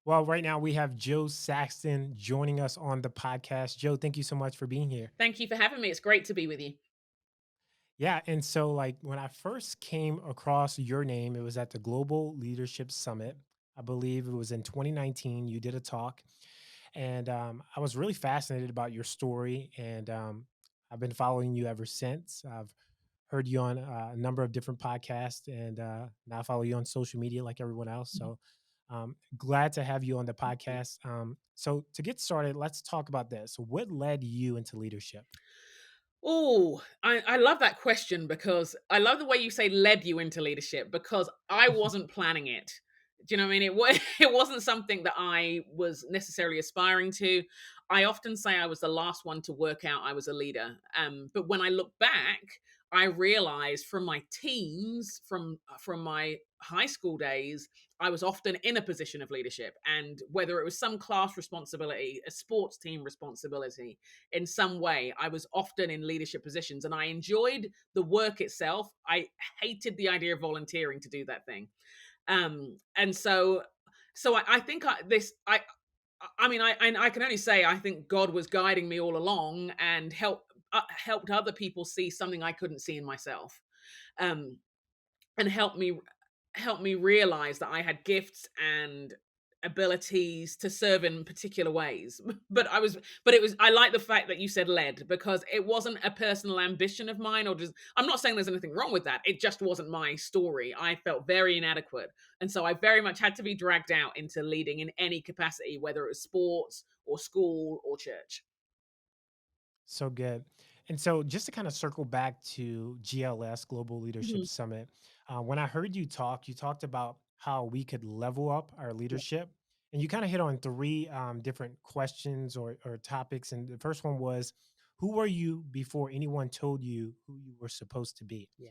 Well, right now we have Jo Saxton joining us on the podcast. Jo, thank you so much for being here. Thank you for having me. It's great to be with you. Yeah, and so like when I first came across your name, it was at the Global Leadership Summit. I believe it was in 2019. You did a talk, and I was really fascinated about your story, and I've been following you ever since. I've heard you on a number of different podcasts, and now I follow you on social media like everyone else. Mhm. So glad to have you on the podcast. So to get started, let's talk about this. What led you into leadership? Oh, I love that question because I love the way you say led you into leadership because I wasn't planning it. Do you know what I mean? It wasn't something that I was necessarily aspiring to. I often say I was the last one to work out I was a leader. But when I look back, I realized from my teens, from my high school days, I was often in a position of leadership. And whether it was some class responsibility, a sports team responsibility, in some way, I was often in leadership positions and I enjoyed the work itself. I hated the idea of volunteering to do that thing. And so I think I mean, I can only say I think God was guiding me all along and helped other people see something I couldn't see in myself, um, and helped me realize that I had gifts and abilities to serve in particular ways. But it was I like the fact that you said led because it wasn't a personal ambition of mine or just I'm not saying there's anything wrong with that. It just wasn't my story. I felt very inadequate. And so I very much had to be dragged out into leading in any capacity, whether it was sports or school or church. So good. And so, just to kind of circle back to GLS, Global Leadership Mhm. Summit, when I heard you talk, you talked about how we could level up our Yeah. leadership. And you kind of hit on three different questions or topics. And the first one was, who were you before anyone told you who you were supposed to be? Yeah.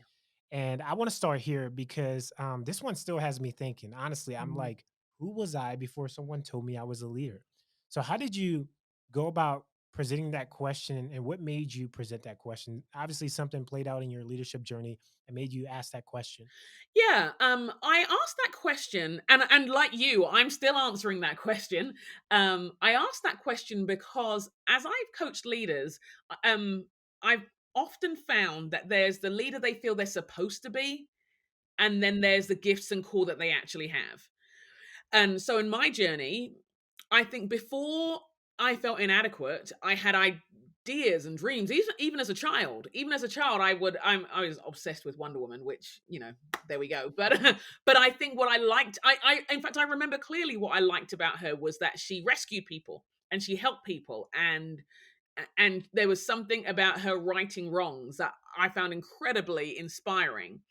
And I want to start here because this one still has me thinking. Honestly, I'm Mhm. like, who was I before someone told me I was a leader? So, how did you go about presenting that question and what made you present that question? Obviously, something played out in your leadership journey and made you ask that question. Yeah, I asked that question, and like you, I'm still answering that question. I asked that question because as I've coached leaders, I've often found that there's the leader they feel they're supposed to be, and then there's the gifts and call that they actually have. And so in my journey, I think before I felt inadequate, I had ideas and dreams. Even as a child, I was obsessed with Wonder Woman, which there we go. But but I think what I liked, I in fact I remember clearly what I liked about her was that she rescued people and she helped people and there was something about her righting wrongs that I found incredibly inspiring.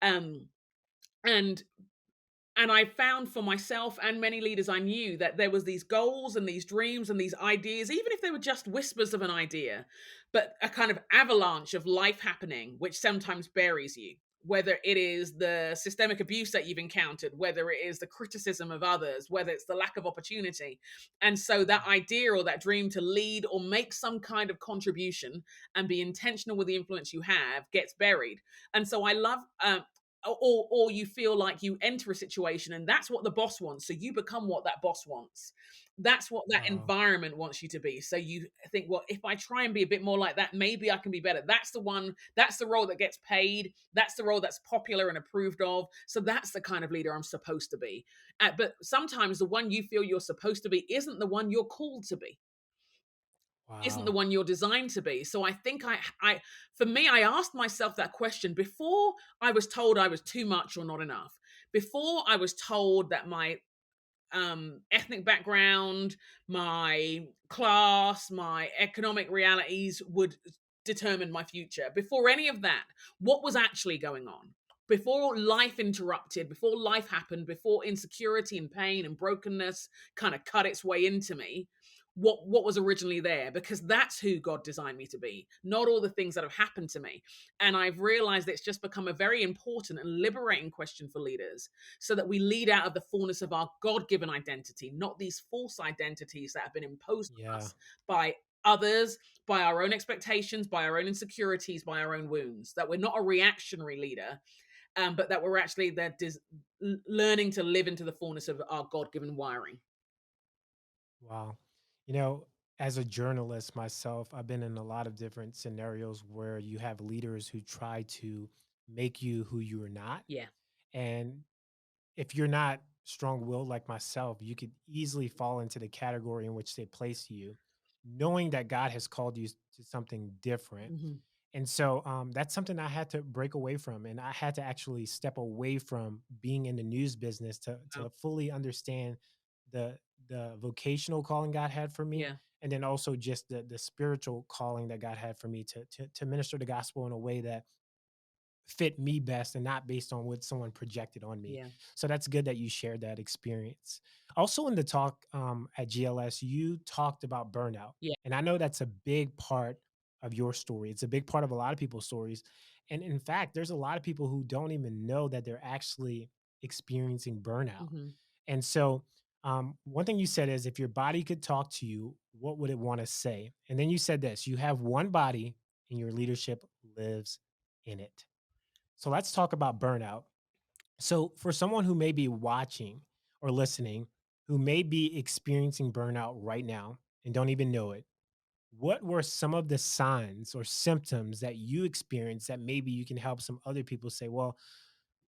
Um, and and I found for myself and many leaders I knew that there was these goals and these dreams and these ideas, even if they were just whispers of an idea, but a kind of avalanche of life happening, which sometimes buries you. Whether it is the systemic abuse that you've encountered, whether it is the criticism of others, whether it's the lack of opportunity. And so that idea or that dream to lead or make some kind of contribution and be intentional with the influence you have gets buried. And so I love or you feel like you enter a situation and that's what the boss wants, so you become what that boss wants. That's what that Wow. environment wants you to be, so you think, well, if I try and be a bit more like that, maybe I can be better. That's the role that gets paid, that's the role that's popular and approved of, so that's the kind of leader I'm supposed to be. But sometimes the one you feel you're supposed to be isn't the one you're called to be, isn't the Wow. one you're designed to be. So I think I for me, I asked myself that question before I was told I was too much or not enough. Before I was told that my ethnic background, my class, my economic realities would determine my future. Before any of that, what was actually going on? Before life interrupted, before life happened, before insecurity and pain and brokenness kind of cut its way into me, what was originally there? Because that's who God designed me to be, not all the things that have happened to me. And I've realized it's just become a very important and liberating question for leaders so that we lead out of the fullness of our God given identity, not these false identities that have been imposed on Yeah. us by others, by our own expectations, by our own insecurities, by our own wounds. That we're not a reactionary leader, but that we're actually learning to live into the fullness of our God given wiring. Wow. You know, as a journalist myself, I've been in a lot of different scenarios where you have leaders who try to make you who you are not. Yeah. And if you're not strong-willed like myself, you could easily fall into the category in which they place you, knowing that God has called you to something different. Mhm. And so that's something I had to break away from, and I had to actually step away from being in the news business Wow. to fully understand the the vocational calling God had for me, Yeah. and then also just the spiritual calling that God had for me to minister the gospel in a way that fit me best and not based on what someone projected on me. Yeah. So that's good that you shared that experience. Also, in the talk at GLS, you talked about burnout. Yeah. And I know that's a big part of your story. It's a big part of a lot of people's stories. And in fact, there's a lot of people who don't even know that they're actually experiencing burnout. Mhm. And so, one thing you said is if your body could talk to you, what would it want to say? And then you said this: you have one body and your leadership lives in it. So let's talk about burnout. So, for someone who may be watching or listening, who may be experiencing burnout right now and don't even know it, what were some of the signs or symptoms that you experienced that maybe you can help some other people say, well,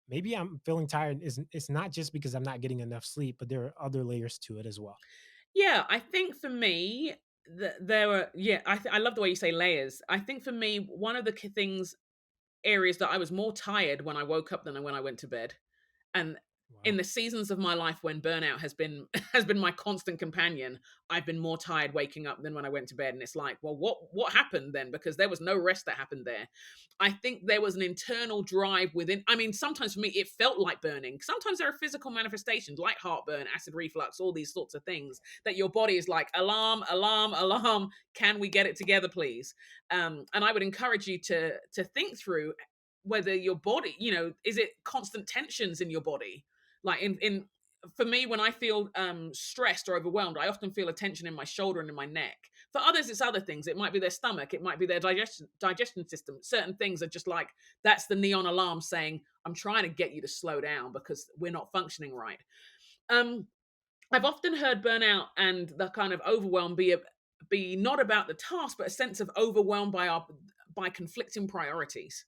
maybe I'm feeling tired. It's not just because I'm not getting enough sleep, but there are other layers to it as well. Yeah, I think for me, there were yeah, I love the way you say layers. I think for me, one of the things areas that I was more tired when I woke up than when I went to bed. And in Wow. the seasons of my life when burnout has been has been my constant companion, I've been more tired waking up than when I went to bed. And it's like, well, what happened then? Because there was no rest that happened there. I think there was an internal drive within. I mean, sometimes for me it felt like burning. Sometimes there are physical manifestations like heartburn, acid reflux, all these sorts of things that your body is like, alarm, alarm, alarm. Can we get it together, please? And I would encourage you to think through whether your body, is it constant tensions in your body? Like in for me, when I feel stressed or overwhelmed, I often feel a tension in my shoulder and in my neck. For others, it's other things. It might be their stomach, it might be their digestion system. Certain things are just like that's the neon alarm saying, I'm trying to get you to slow down because we're not functioning right. Um, I've often heard burnout and the kind of overwhelm be not about the task, but a sense of overwhelm by conflicting priorities.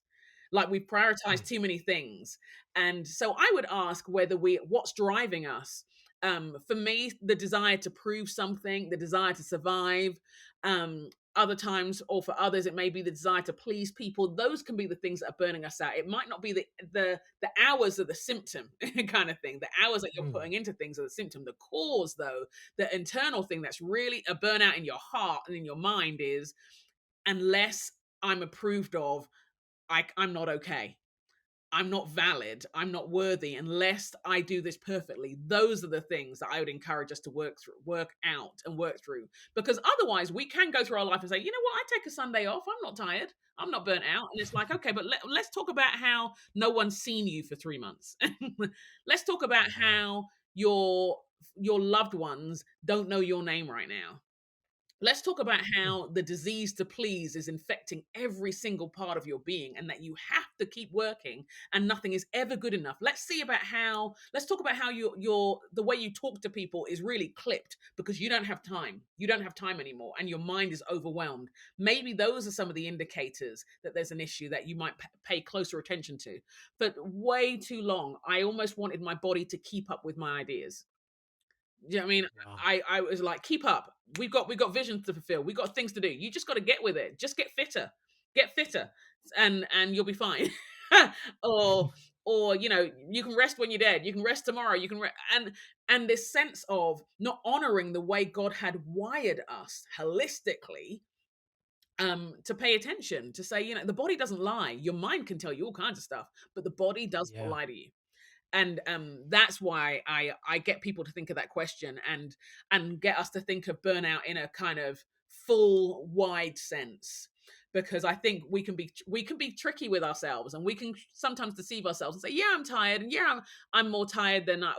Like we prioritize Mm. too many things. And so I would ask what's driving us? For me, the desire to prove something, the desire to survive. Other times, or for others, it may be the desire to please people. Those can be the things that are burning us out. It might not be the hours of the symptom kind of thing. The hours that you're Mm. putting into things are the symptom. The cause, though, the internal thing that's really a burnout in your heart and in your mind is unless I'm approved of, I'm not okay. I'm not valid. I'm not worthy unless I do this perfectly. Those are the things that I would encourage us to work out and work through. Because otherwise, we can go through our life and say, you know what, I take a Sunday off. I'm not tired. I'm not burnt out. And it's like, okay, but let's talk about how no one's seen you for 3 months. Let's talk about Wow. how your loved ones don't know your name right now. Let's talk about Mm. how the disease to please is infecting every single part of your being and that you have to keep working and nothing is ever good enough. Let's talk about how your the way you talk to people is really clipped because you don't have time. You don't have time anymore and your mind is overwhelmed. Maybe those are some of the indicators that there's an issue that you might pay closer attention to. But way too long, I almost wanted my body to keep up with my ideas. Yeah, I mean, Wow. I was like, keep up. We've got visions to fulfill. We've got things to do. You just got to get with it. Just get fitter, and you'll be fine. or you can rest when you're dead. You can rest tomorrow. You can and this sense of not honoring the way God had wired us holistically. To pay attention, to say, the body doesn't lie. Your mind can tell you all kinds of stuff, but the body does not Yeah. lie to you. And that's why I get people to think of that question and get us to think of burnout in a kind of full wide sense, because I think we can be tricky with ourselves and we can sometimes deceive ourselves and say, yeah, I'm tired, and yeah, I'm more tired than I.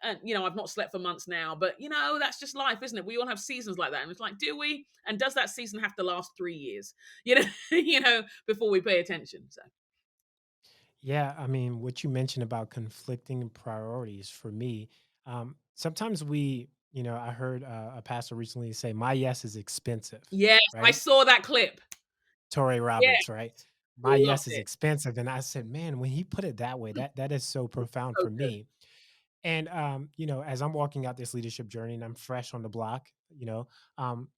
And I've not slept for months now, but that's just life, isn't it? We all have seasons like that, and it's like, do we? And does that season have to last 3 years? Before we pay attention. So Yeah, I mean, what you mentioned about conflicting priorities for me, sometimes we I heard a pastor recently say, "My yes is expensive," Yes, I right? saw that clip. Torrey Yes, Roberts, right? "My loved yes is it. expensive," and I said, "Man, when he put it that way, that is so profound So for good. me." And as I'm walking out this leadership journey and I'm fresh on the block, um,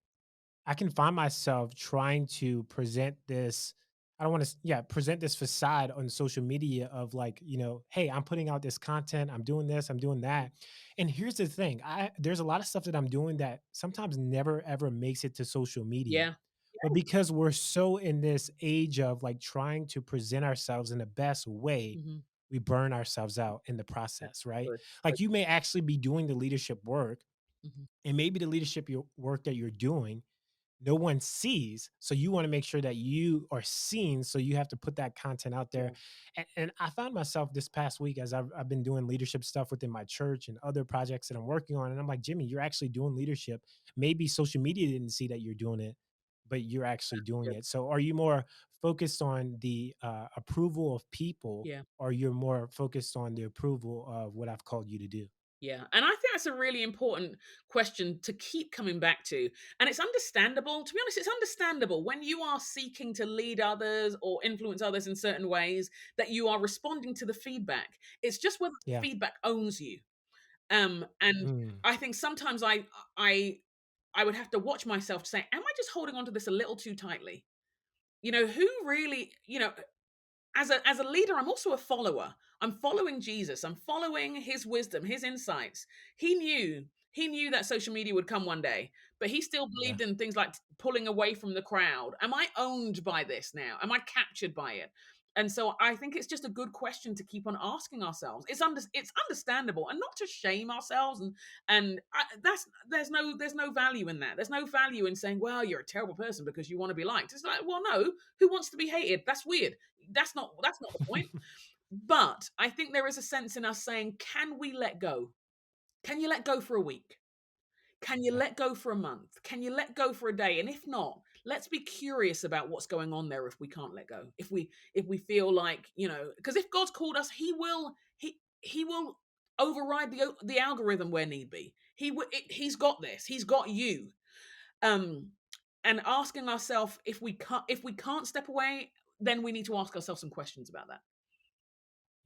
I can find myself trying to present this. I don't want to, yeah, present this facade on social media of like, hey, I'm putting out this content, I'm doing this, I'm doing that. And here's the thing: there's a lot of stuff that I'm doing that sometimes never ever makes it to social media. Yeah. But because we're so in this age of like trying to present ourselves in the best way, Mhm. we burn ourselves out in the That's process, right? good. Like you may actually be doing the leadership work, Mhm. and maybe the leadership work that you're doing no one sees, so you want to make sure that you are seen, so you have to put that content out there. Yeah. And I found myself this past week as I've been doing leadership stuff within my church and other projects that I'm working on, and I'm like, Jimmy, you're actually doing leadership. Maybe social media didn't see that you're doing it, but you're actually doing Good. it. So are you more focused on the approval of people, Yeah. or you're more focused on the approval of what I've called you to do? Yeah. And I think that's a really important question to keep coming back to. And it's understandable. To be honest, it's understandable when you are seeking to lead others or influence others in certain ways that you are responding to the feedback. It's just whether Yeah. the feedback owns you. And Mm. I think sometimes I I would have to watch myself to say, am I just holding on to this a little too tightly? Who really, as a leader, I'm also a follower. I'm following Jesus. I'm following his wisdom, his insights. He knew that social media would come one day, but he still Yeah. believed in things like pulling away from the crowd. Am I owned by this now? Am I captured by it? And so I think it's just a good question to keep on asking ourselves. It's understandable, and not to shame ourselves, that's there's no value in that. There's no value in saying, well, you're a terrible person because you want to be liked. It's like, well, no, who wants to be hated? That's weird. That's not the point. But I think there is a sense in us saying, can we let go? Can you let go for a week? Can you Yeah. let go for a month? Can you let go for a day? And if not, let's be curious about what's going on there if we can't let go. If we feel like, because if God's called us, he will override the algorithm where need be. He's got this. He's got you. Um and asking ourselves if we can't step away, then we need to ask ourselves some questions about that.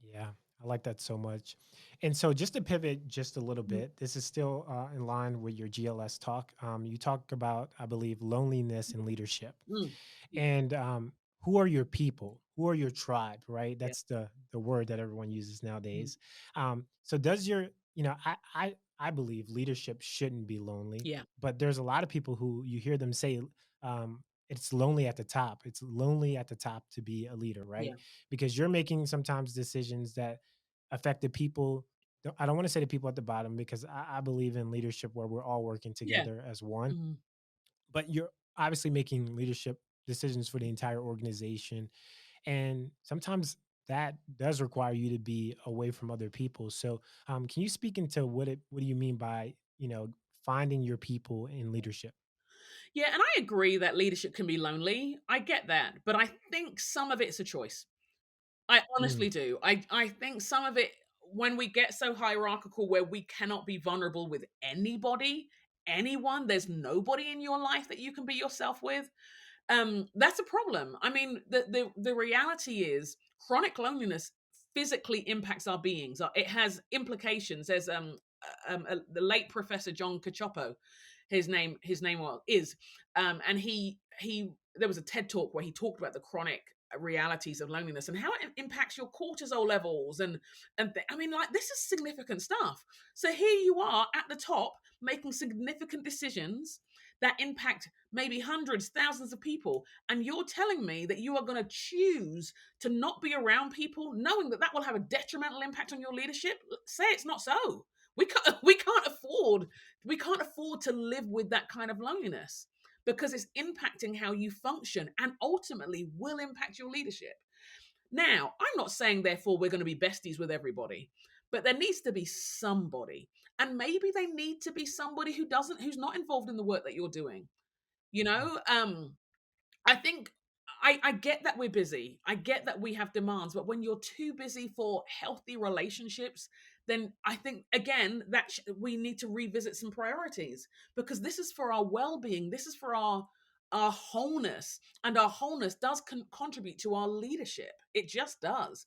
Yeah, I like that so much. And so, just to pivot just a little Mhm. bit, this is still in line with your GLS talk. You talk about, I believe, loneliness and leadership. Mm. And who are your people? Who are your tribe? Right? Yeah. That's the word that everyone uses Mhm. nowadays. So, does your, I believe leadership shouldn't be lonely, Yeah. but there's a lot of people who you hear them say. It's lonely at the top. It's lonely at the top to be a leader, right? Yeah. Because you're making sometimes decisions that affect the people. I don't want to say the people at the bottom because I believe in leadership where we're all working Yeah. together as one, Mhm. but you're obviously making leadership decisions for the entire organization. And sometimes that does require you to be away from other people. So, can you speak into what do you mean by, finding your people in leadership? Yeah, and I agree that leadership can be lonely. I get that, but I think some of it's a choice. I honestly Mm, do. I think some of it, when we get so hierarchical where we cannot be vulnerable with anybody, anyone, there's nobody in your life that you can be yourself with. That's a problem. I mean, the reality is chronic loneliness physically impacts our beings. It has implications. There's the late Professor John Cacioppo, his name was is, and he there was a TED talk where he talked about the chronic realities of loneliness and how it impacts your cortisol levels I mean, like, this is significant stuff. So here you are at the top making significant decisions that impact maybe hundreds, thousands of people. And you're telling me that you are going to choose to not be around people, knowing that that will have a detrimental impact on your leadership. Say it's not so. We can't, we can't afford to live with that kind of loneliness because it's impacting how you function and ultimately will impact your leadership. Now, I'm not saying, therefore, we're going to be besties with everybody, but there needs to be somebody. And maybe they need to be somebody who's not involved in the work that you're doing. You mm, know, I think I get that we're busy. I get that we have demands, but when you're too busy for healthy relationships, then I think again that we need to revisit some priorities, because this is for our well-being, this is for our wholeness, and our wholeness does contribute to our leadership. It just does.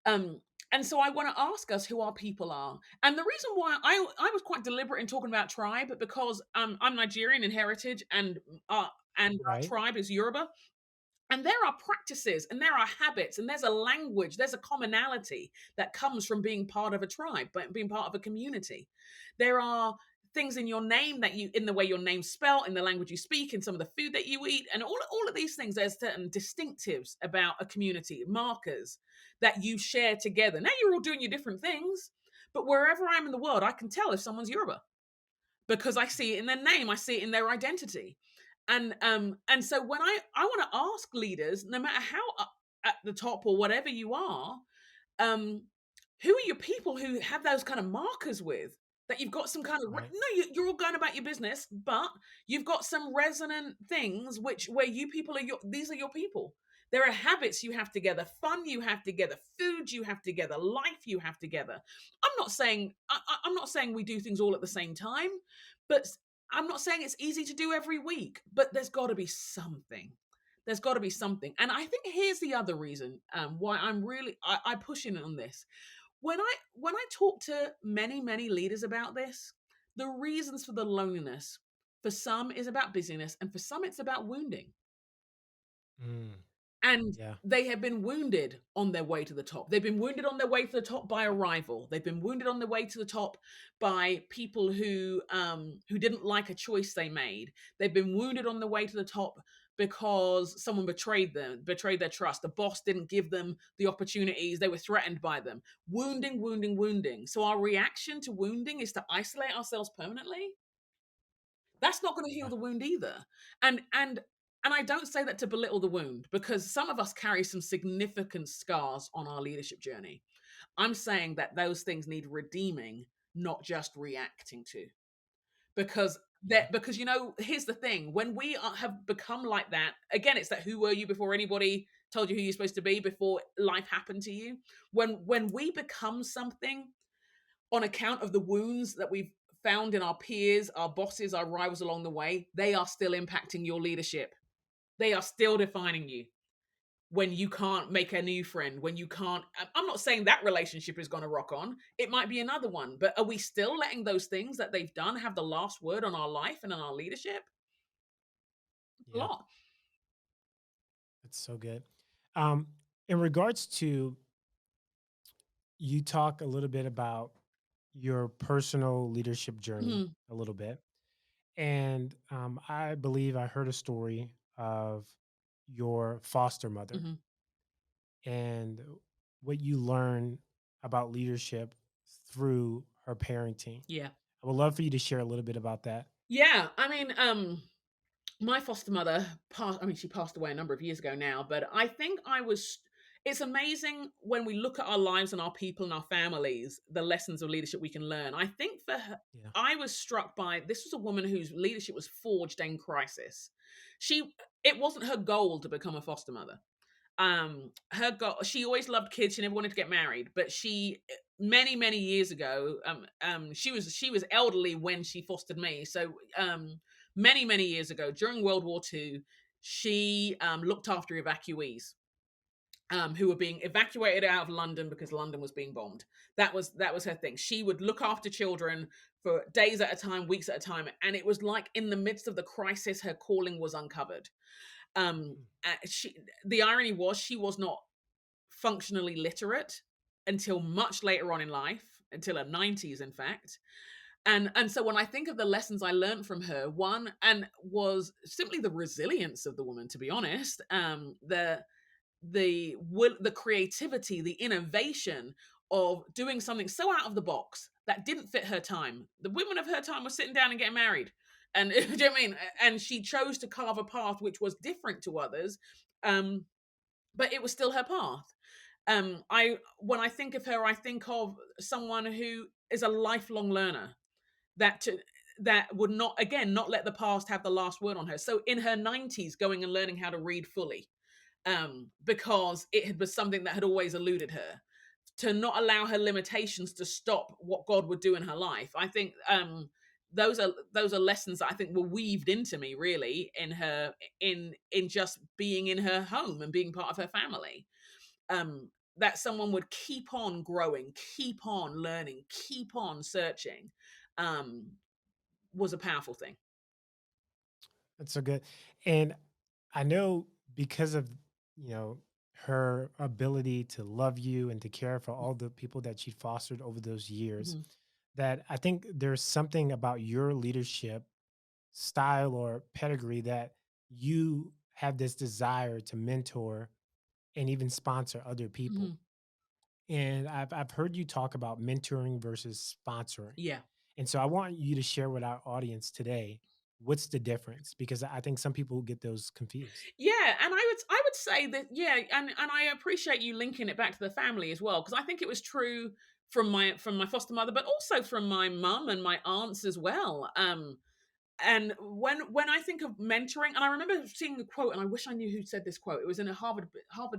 Um, and so I want to ask us who our people are. And the reason why I was quite deliberate in talking about tribe, because I'm Nigerian in heritage, uh, and our Right. tribe is Yoruba. And there are practices and there are habits and there's a language, there's a commonality that comes from being part of a tribe, but being part of a community. There are things in your name that you, in the way your name's spelled, in the language you speak, in some of the food that you eat, and all of these things, there's certain distinctives about a community, markers that you share together. Now you're all doing your different things, but wherever I am in the world, I can tell if someone's Yoruba because I see it in their name, I see it in their identity. And so when I want to ask leaders, no matter how at the top or whatever you are, um, who are your people who have those kind of markers with that you've got some kind of Right. no, you're all going about your business, but you've got some resonant things which where you people are your these are your people. There are habits you have together, fun you have together, food you have together, life you have together. I'm not saying we do things all at the same time, but I'm not saying it's easy to do every week. But there's got to be something. There's got to be something. And I think here's the other reason why I push in on this. When I talk to many leaders about this, the reasons for the loneliness for some is about busyness, and for some it's about wounding. Mm, And yeah. they have been wounded on their way to the top. They've been wounded on their way to the top by a rival. They've been wounded on their way to the top by people who didn't like a choice they made. They've been wounded on the way to the top because someone betrayed them, betrayed their trust. The boss didn't give them the opportunities. They were threatened by them. Wounding, wounding, wounding. So our reaction to wounding is to isolate ourselves permanently. That's not going to heal Yeah. the wound either. And I don't say that to belittle the wound, because some of us carry some significant scars on our leadership journey. I'm saying that those things need redeeming, not just reacting to. Because Yeah. here's the thing: when have become like that, again, it's that who were you before anybody told you who you're supposed to be, before life happened to you. When we become something on account of the wounds that we've found in our peers, our bosses, our rivals along the way, they are still impacting your leadership. They are still defining you. When you can't make a new friend, when you can't, I'm not saying that relationship is going to rock on. It might be another one, but are we still letting those things that they've done have the last word on our life and on our leadership? A Yeah. lot. That's so good. Um, in regards to, you talk a little bit about your personal leadership journey Mhm, a little bit. And I believe I heard a story of your foster mother mhm. and what you learn about leadership through her parenting. Yeah. I would love for you to share a little bit about that. Yeah. I mean, my foster mother passed, I mean, she passed away a number of years ago now, but I think it's amazing when we look at our lives and our people and our families, the lessons of leadership we can learn. I think for her, Yeah. I was struck by, this was a woman whose leadership was forged in crisis. She, it wasn't her goal to become a foster mother. Her goal, she always loved kids. She never wanted to get married, but she, many years ago, she was elderly when she fostered me. So many years ago, during World War II, she looked after evacuees who were being evacuated out of London because London was being bombed. That was her thing. She would look after children for days at a time, weeks at a time, and it was like in the midst of the crisis, her calling was uncovered. Mm. The irony was she was not functionally literate until much later on in life, until her 90s, in fact. And so when I think of the lessons I learned from her, one and was simply the resilience of the woman, to be honest. The creativity, the innovation of doing something so out of the box that didn't fit her time. The women of her time were sitting down and getting married. And do you know what I mean? And she chose to carve a path which was different to others. Um, but it was still her path. I When I think of her, I think of someone who is a lifelong learner that to, that would not let the past have the last word on her. So in her 90s, going and learning how to read fully, because it was something that had always eluded her. to not allow her limitations to stop what God would do in her life. I think those are lessons that I think were weaved into me really in her, in just being in her home and being part of her family. That someone would keep on growing, keep on learning, keep on searching, um, was a powerful thing. That's so good. And I know because of, you know, her ability to love you and to care for all the people that she fostered over those years, Mhm. that I think there's something about your leadership style or pedigree that you have this desire to mentor and even sponsor other people. Mhm. And I've heard you talk about mentoring versus sponsoring. Yeah. And so I want you to share with our audience today what's the difference, because I think some people get those confused. Yeah, and I would say that, yeah, and I appreciate you linking it back to the family as well, because I think it was true from my foster mother, but also from my mum and my aunts as well. And when I think of mentoring, and I remember seeing a quote, and I wish I knew who said this quote. It was in a Harvard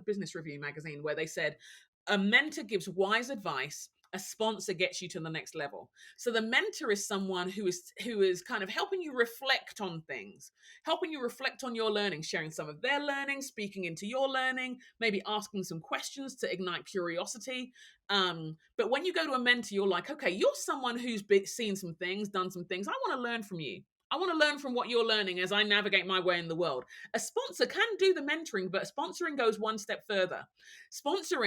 Business Review magazine where they said, "A mentor gives wise advice. A sponsor gets you to the next level." So the mentor is someone who is kind of helping you reflect on things, helping you reflect on your learning, sharing some of their learning, speaking into your learning, maybe asking some questions to ignite curiosity. But when you go to a mentor, you're like, okay, you're someone who's seen some things, done some things. I want to learn from you. I want to learn from what you're learning as I navigate my way in the world. A sponsor can do the mentoring, but sponsoring goes one step further. A sponsor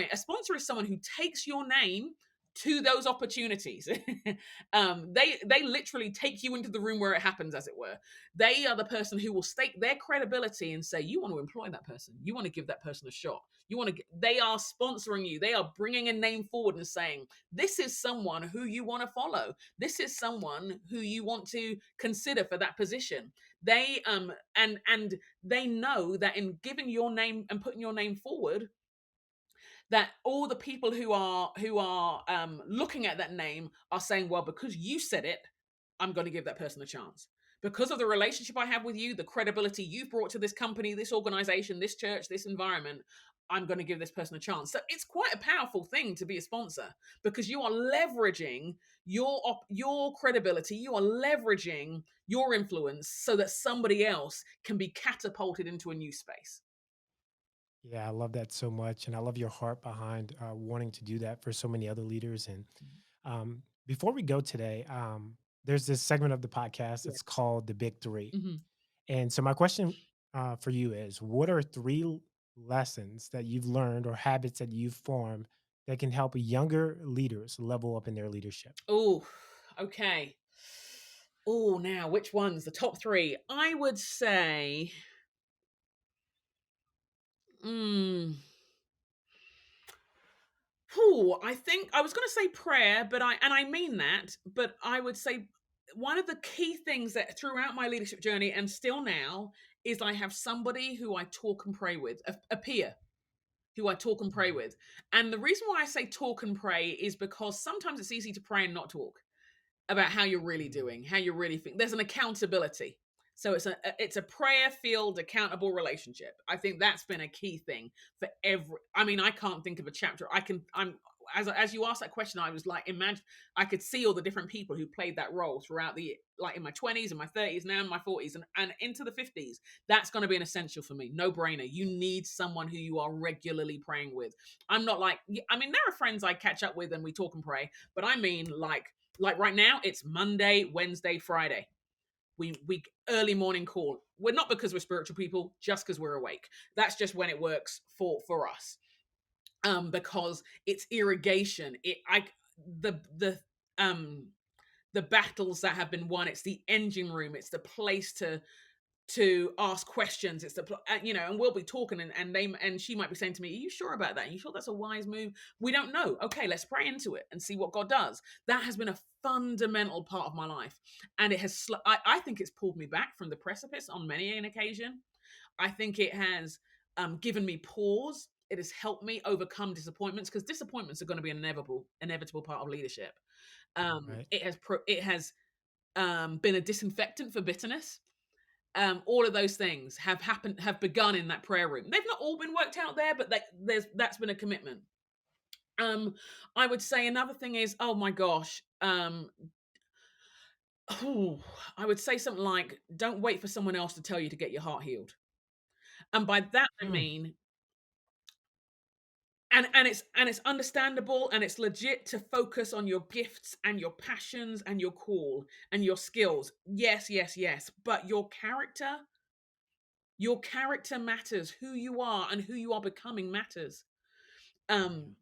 is someone who takes your name to those opportunities. They literally take you into the room where it happens, as it were. They are the person who will stake their credibility and say, you want to employ that person, you want to give that person a shot, you want to. They are sponsoring you. They are bringing a name forward and saying, this is someone who you want to follow. This is someone who you want to consider for that position. They and they know that in giving your name and putting your name forward, that all the people who are looking at that name are saying, well, because you said it, I'm going to give that person a chance. Because of the relationship I have with you, the credibility you've brought to this company, this organization, this church, this environment, I'm going to give this person a chance. So it's quite a powerful thing to be a sponsor, because you are leveraging your credibility, you are leveraging your influence so that somebody else can be catapulted into a new space. Yeah, I love that so much. And I love your heart behind wanting to do that for so many other leaders. And before we go today, there's this segment of the podcast Yeah. that's called The Big Three. Mhm. And so my question for you is, what are lessons that you've learned or habits that you've formed that can help younger leaders level up in their leadership? Oh, okay. Oh, now which ones? The top three. I would say, mm, I think I was going to say prayer, but I mean that, but I would say one of the key things that throughout my leadership journey and still now is I have somebody who I talk and pray with, a peer who I talk and pray Mhm. with. And the reason why I say talk and pray is because sometimes it's easy to pray and not talk about how you're really Mm. doing, how you're really feeling. There's an accountability. So it's a prayer field accountable relationship. I think that's been a key thing for every. I mean, I can't think of a chapter. I'm as you asked that question, I was like, imagine I could see all the different people who played that role throughout the, like, in my 20s and my 30s, now in my 40s, and into the 50s. That's going to be an essential for me. No brainer. You need someone who you are regularly praying with. I'm not like, I mean, there are friends I catch up with and we talk and pray, but I mean, like right now, it's Monday, Wednesday, Friday. We early morning call. We're not because we're spiritual people, just because we're awake. That's just when it works for us. Because it's irrigation. Um the battles that have been won. It's the engine room. It's the place to ask questions. It's and we'll be talking, and she might be saying to me, are you sure about that? Are you sure that's a wise move? We don't know. Okay, let's pray into it and see what God does. That has been a fundamental part of my life, and it has I think it's pulled me back from the precipice on many an occasion. I think it has given me pause. It has helped me overcome disappointments, because disappointments are going to be an inevitable part of leadership. Right. It has been a disinfectant for bitterness. All of those things have begun in that prayer room. They've not all been worked out there, but that's been a commitment. Um, I would say another thing is, oh my gosh, I would say something like, don't wait for someone else to tell you to get your heart healed. And by that I Mm, mean, and it's understandable and it's legit to focus on your gifts and your passions and your call and your skills. Yes, yes, yes. But your character matters. Who you are and who you are becoming matters. yeah. Um,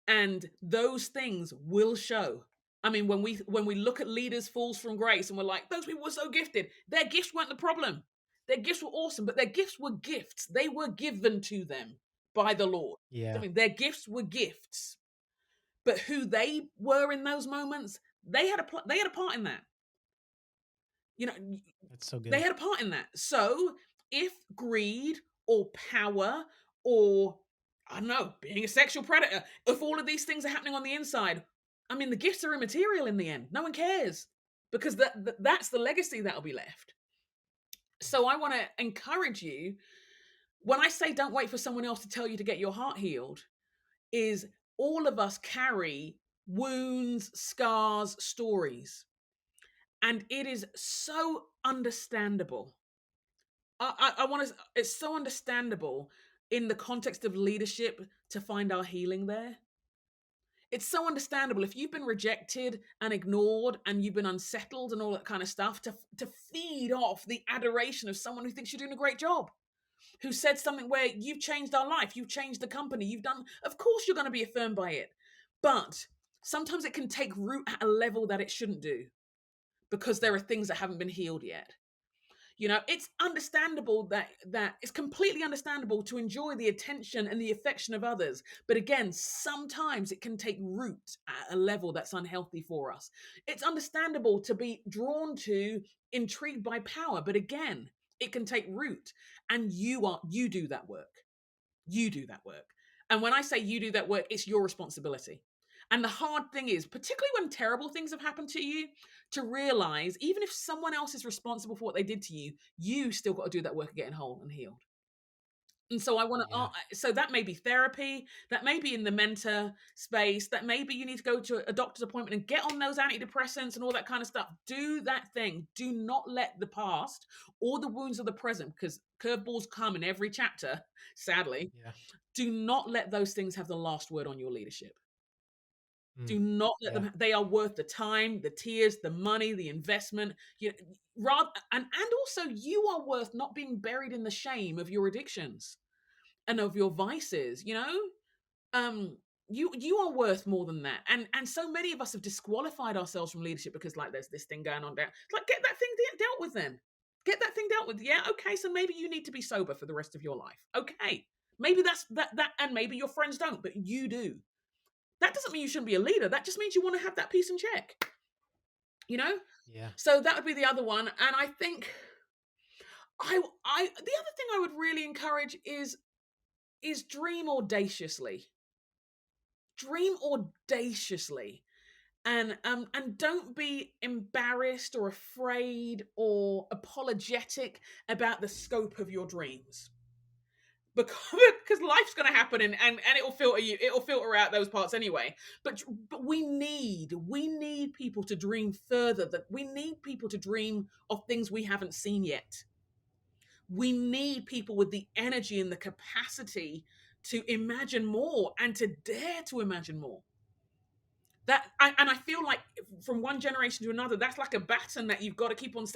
and those things will show. I mean, when we look at leaders falls from grace and we're like, those people were so gifted, their gifts weren't the problem. Their gifts were awesome, but their gifts were gifts. They were given to them by the Lord. I Yeah. mean, their gifts were gifts, but who they were in those moments, they had a part in that. You know, That's so they good. had a part in that. So if greed or power or, I don't know, being a sexual predator, if all of these things are happening on the inside, I mean, the gifts are immaterial in the end. No one cares because that's the legacy that'll be left. So I want to encourage you, when I say don't wait for someone else to tell you to get your heart healed, is all of us carry wounds, scars, stories. And it is so understandable. I want to, it's so understandable in the context of leadership to find our healing there. It's so understandable if you've been rejected and ignored and you've been unsettled and all that kind of stuff to feed off the adoration of someone who thinks you're doing a great job, who said something where you've changed our life, you've changed the company, you've done, of course you're going to be affirmed by it. But sometimes it can take root at a level that it shouldn't do because there are things that haven't been healed yet. It's understandable that it's completely understandable to enjoy the attention and the affection of others, but again, sometimes it can take root at a level that's unhealthy for us. It's understandable to be drawn to, intrigued by power, but again, it can take root, and you do that work. You do that work. And when I say you do that work, it's your responsibility. And the hard thing is, particularly when terrible things have happened to you, to realize even if someone else is responsible for what they did to you, you still got to do that work of getting whole and healed. And so I want Yeah. to, so that may be therapy, that may be in the mentor space, that maybe you need to go to a doctor's appointment and get on those antidepressants and all that kind of stuff. Do that thing. Do not let the past or the wounds of the present, because curveballs come in every chapter, sadly. Yeah. Do not let those things have the last word on your leadership. Mm, Do not let yeah. them. They are worth the time, the tears, the money, the investment. Rather, and also you are worth not being buried in the shame of your addictions and of your vices. Um, you are worth more than that. And so many of us have disqualified ourselves from leadership because like there's this thing going on down. It's like get that thing dealt with then. Get that thing dealt with. Yeah, okay. So maybe you need to be sober for the rest of your life. Okay, maybe that's that, and maybe your friends don't, but you do. That doesn't mean you shouldn't be a leader. That just means you want to have that piece in check. You know. Yeah. So that would be the other one. And I think I the other thing I would really encourage is dream audaciously. Dream audaciously. And don't be embarrassed or afraid or apologetic about the scope of your dreams, because life's going to happen, and it'll filter out those parts anyway. But we need people to dream further, that we need people to dream of things we haven't seen yet. We need people with the energy and the capacity to imagine more and to dare to imagine more. And I feel like from one generation to another, that's like a baton that you've got to keep on.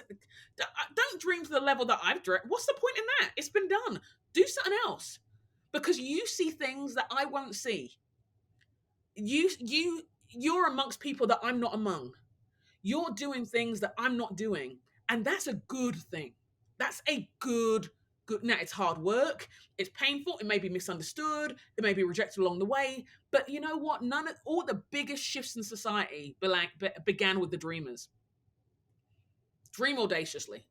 Don't dream to the level that I've dreamt. What's the point in that? It's been done. Do something else, because you see things that I won't see. You're amongst people that I'm not among. You're doing things that I'm not doing, and that's a good thing. That's a good. Now it's hard work. It's painful. It may be misunderstood. It may be rejected along the way. But you know what? None of all the biggest shifts in society began with the dreamers. Dream audaciously.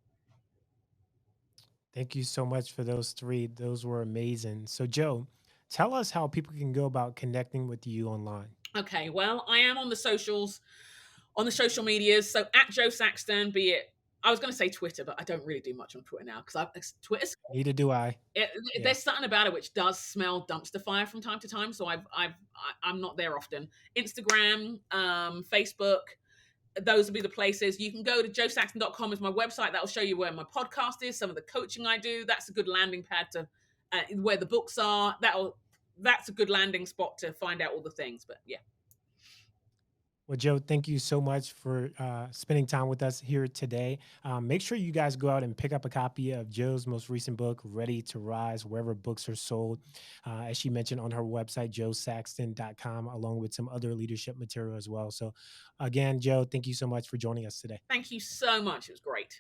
Thank you so much for those three. Those were amazing. So, Joe, tell us how people can go about connecting with you online. Okay, well, I am on the social medias. So at Jo Saxton, be it I was going to say Twitter, but I don't really do much on Twitter now because Twitter's Neither do I. it, Yeah. there's something about it which does smell dumpster fire from time to time. So I'm not there often. Instagram, Facebook, those will be the places. You can go to josaxton.com is my website. That'll show you where my podcast is, some of the coaching I do. That's a good landing pad to where the books are. That's a good landing spot to find out all the things. But yeah, Well, Jo, thank you so much for spending time with us here today. Make sure you guys go out and pick up a copy of Jo's most recent book, Ready to Rise, wherever books are sold. As she mentioned on her website, josaxton.com, along with some other leadership material as well. So, again, Jo, thank you so much for joining us today. thank you so much. It was great.